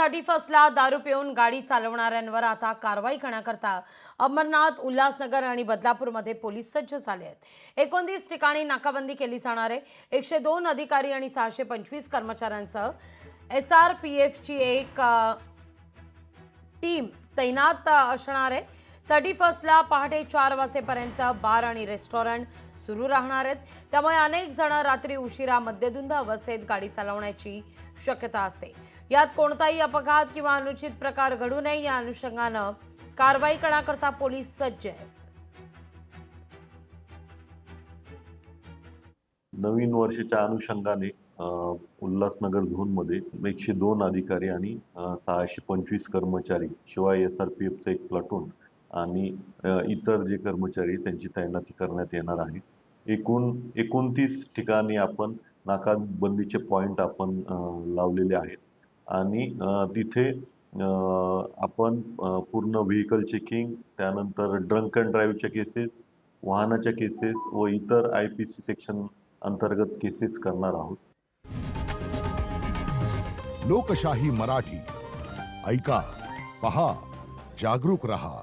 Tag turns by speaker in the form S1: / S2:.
S1: 31ला दारू पिऊन गाडी चालवणाऱ्यांवर आता कारवाई करण्याकरता अमरनाथ, उल्हासनगर आणि बदलापूरमध्ये पोलीस सज्ज झाले आहेत। 29 ठिकाणी नाकाबंदी केली जाणार आहे। 102 अधिकारी आणि 625 कर्मचाऱ्यांसह SRPFची एक टीम तैनात असणार आहे। 31ला पहाटे 4 वाजेपर्यंत बार आणि रेस्टॉरंट सुरू राहणार आहेत। त्यामुळे अनेक जण रात्री उशिरा मद्यधुंद अवस्थेत गाडी चालवण्याची शक्यता असते। यात कोणताही अपघात किंवा अनुचित प्रकार घडू नये या अनुषंगाने कारवाई करण्याकरता पोलीस सज्ज आहेत।
S2: नवीन वर्षाच्या अनुषंगाने उल्हासनगर झोनमध्ये 102 अधिकारी आणि 625 कर्मचारी शिवाय SRPFचं एक प्लाटून आणि इतर जे कर्मचारी त्यांची तैनाती करण्यात येणार आहे। एकूण 29 ठिकाणी आपण नाकाबंदीचे पॉइंट आपण लावलेले आहेत आणि तिथे आपण पूर्ण व्हेकल चेकिंग, त्यानंतर ड्रंक अँड ड्राईव्हच्या केसेस, वाहनाच्या केसेस व इतर IPC सेक्शन अंतर्गत केसेस करणार आहोत।
S3: लोकशाही मराठी ऐका, पहा, जागरूक रहा।